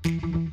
Welcome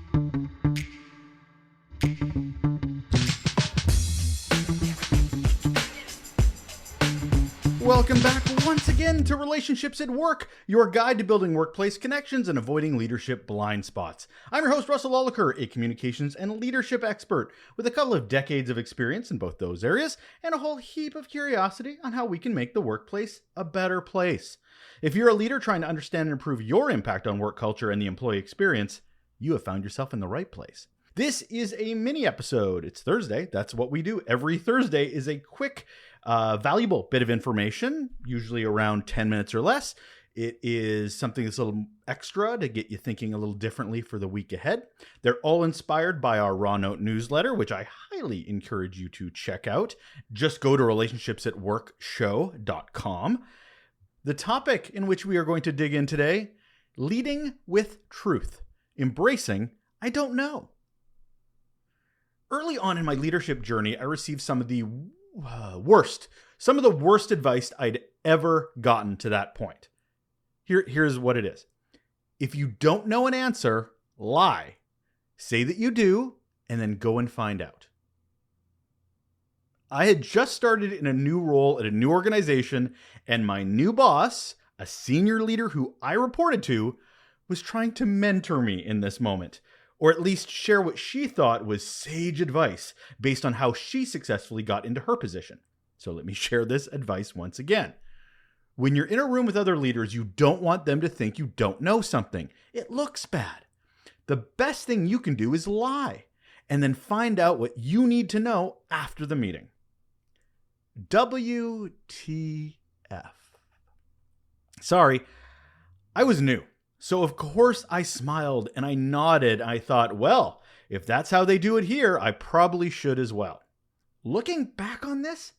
back once again to Relationships at Work, your guide to building workplace connections and avoiding leadership blind spots. I'm your host, Russell Lolliker, a communications and leadership expert with a couple of decades of experience in both those areas and a whole heap of curiosity on how we can make the workplace a better place. If you're a leader trying to understand and improve your impact on work culture and the employee experience, you have found yourself in the right place. This is a mini episode. It's Thursday. That's what we do. Every Thursday is a quick, valuable bit of information, usually around 10 minutes or less. It is something that's a little extra to get you thinking a little differently for the week ahead. They're all inspired by our Raw Note newsletter, which I highly encourage you to check out. Just go to relationshipsatworkshow.com. The topic in which we are going to dig in today, leading with truth, embracing I don't know. Early on in my leadership journey, I received some of the worst advice I'd ever gotten to that point. Here's what it is. If you don't know an answer, lie. Say that you do, and then go and find out. I had just started in a new role at a new organization, and my new boss, a senior leader who I reported to, was trying to mentor me in this moment, or at least share what she thought was sage advice based on how she successfully got into her position. So let me share this advice once again. When you're in a room with other leaders, you don't want them to think you don't know something. It looks bad. The best thing you can do is lie, and then find out what you need to know after the meeting. WTF. Sorry, I was new. So of course I smiled and I nodded. I thought, well, if that's how they do it here, I probably should as well. Looking back on this,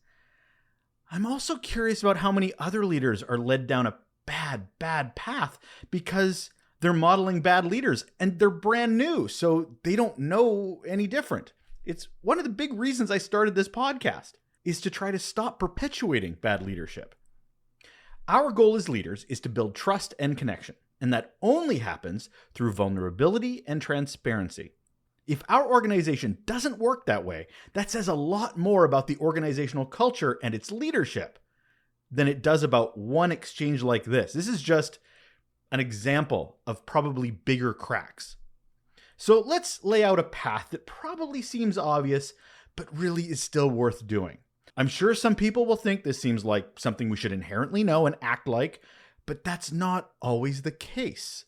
I'm also curious about how many other leaders are led down a bad path because they're modeling bad leaders and they're brand new, so they don't know any different. It's one of the big reasons I started this podcast, is to try to stop perpetuating bad leadership. Our goal as leaders is to build trust and connection. And that only happens through vulnerability and transparency. If our organization doesn't work that way, that says a lot more about the organizational culture and its leadership than it does about one exchange like this. This is just an example of probably bigger cracks. So let's lay out a path that probably seems obvious, but really is still worth doing. I'm sure some people will think this seems like something we should inherently know and act like, but that's not always the case.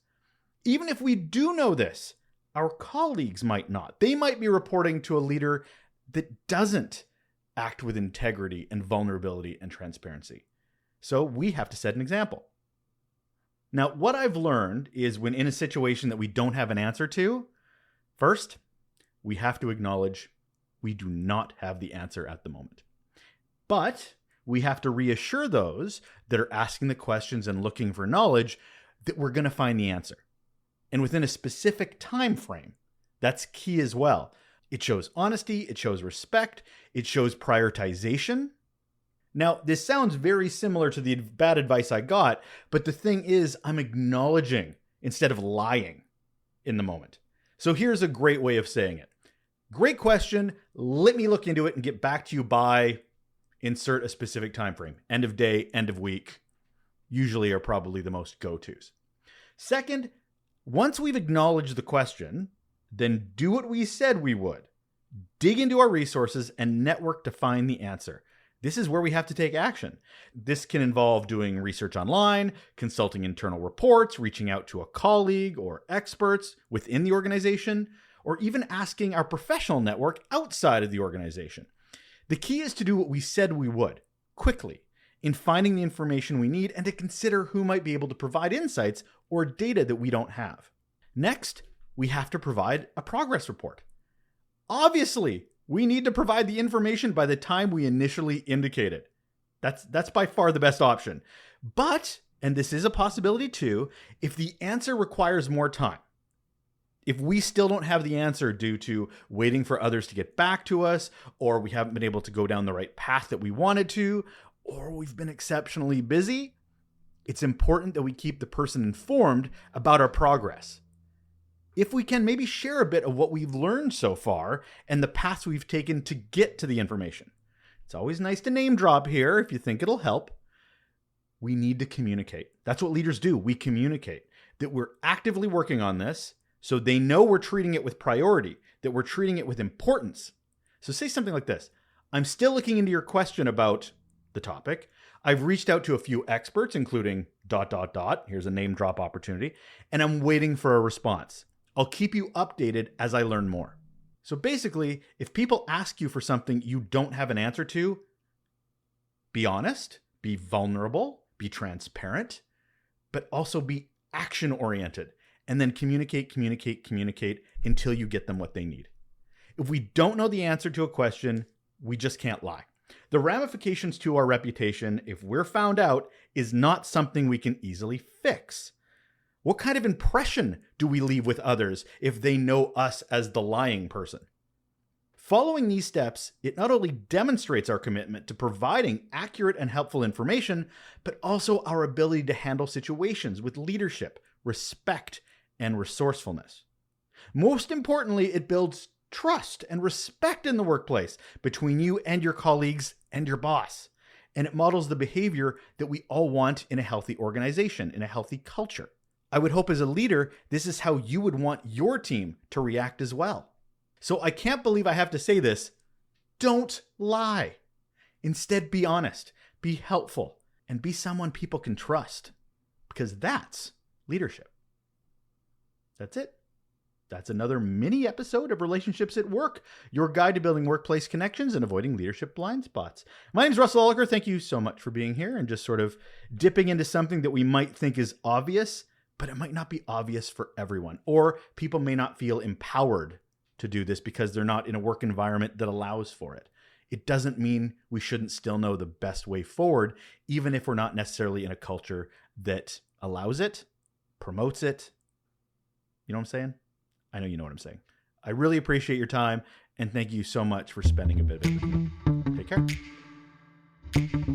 Even if we do know this, our colleagues might not. They might be reporting to a leader that doesn't act with integrity and vulnerability and transparency. So we have to set an example. Now, what I've learned is when in a situation that we don't have an answer to, first, we have to acknowledge we do not have the answer at the moment. But we have to reassure those that are asking the questions and looking for knowledge that we're going to find the answer. And within a specific time frame. That's key as well. It shows honesty, it shows respect, it shows prioritization. Now, this sounds very similar to the bad advice I got, but the thing is, I'm acknowledging instead of lying in the moment. So here's a great way of saying it. Great question. Let me look into it and get back to you by... insert a specific time frame. End of day, end of week, usually are probably the most go-tos. Second, once we've acknowledged the question, then do what we said we would. Dig into our resources and network to find the answer. This is where we have to take action. This can involve doing research online, consulting internal reports, reaching out to a colleague or experts within the organization, or even asking our professional network outside of the organization. The key is to do what we said we would, quickly, in finding the information we need and to consider who might be able to provide insights or data that we don't have. Next, we have to provide a progress report. Obviously, we need to provide the information by the time we initially indicated. That's by far the best option. But, and this is a possibility too, if the answer requires more time, if we still don't have the answer due to waiting for others to get back to us, or we haven't been able to go down the right path that we wanted to, or we've been exceptionally busy, it's important that we keep the person informed about our progress. if we can, maybe share a bit of what we've learned so far and the paths we've taken to get to the information. It's always nice to name drop here if you think it'll help. We need to communicate. That's what leaders do. We communicate that we're actively working on this so they know we're treating it with priority, that we're treating it with importance. So say something like this: I'm still looking into your question about the topic. I've reached out to a few experts, including ... Here's a name drop opportunity, and I'm waiting for a response. I'll keep you updated as I learn more. So basically, if people ask you for something you don't have an answer to, be honest, be vulnerable, be transparent, but also be action-oriented, and then communicate until you get them what they need. If we don't know the answer to a question, we just can't lie. The ramifications to our reputation, if we're found out, is not something we can easily fix. What kind of impression do we leave with others if they know us as the lying person? Following these steps, it not only demonstrates our commitment to providing accurate and helpful information, but also our ability to handle situations with leadership, respect, and resourcefulness. Most importantly, it builds trust and respect in the workplace between you and your colleagues and your boss. And it models the behavior that we all want in a healthy organization, in a healthy culture. I would hope as a leader, this is how you would want your team to react as well. So I can't believe I have to say this. Don't lie. Instead, be honest, be helpful, and be someone people can trust. Because that's leadership. That's it. That's another mini episode of Relationships at Work, your guide to building workplace connections and avoiding leadership blind spots. My name is Russell Oliker. Thank you so much for being here and just sort of dipping into something that we might think is obvious, but it might not be obvious for everyone. Or people may not feel empowered to do this because they're not in a work environment that allows for it. It doesn't mean we shouldn't still know the best way forward, even if we're not necessarily in a culture that allows it, promotes it. You know what I'm saying? I know you know what I'm saying. I really appreciate your time, and thank you so much for spending a bit of it with me. Take care.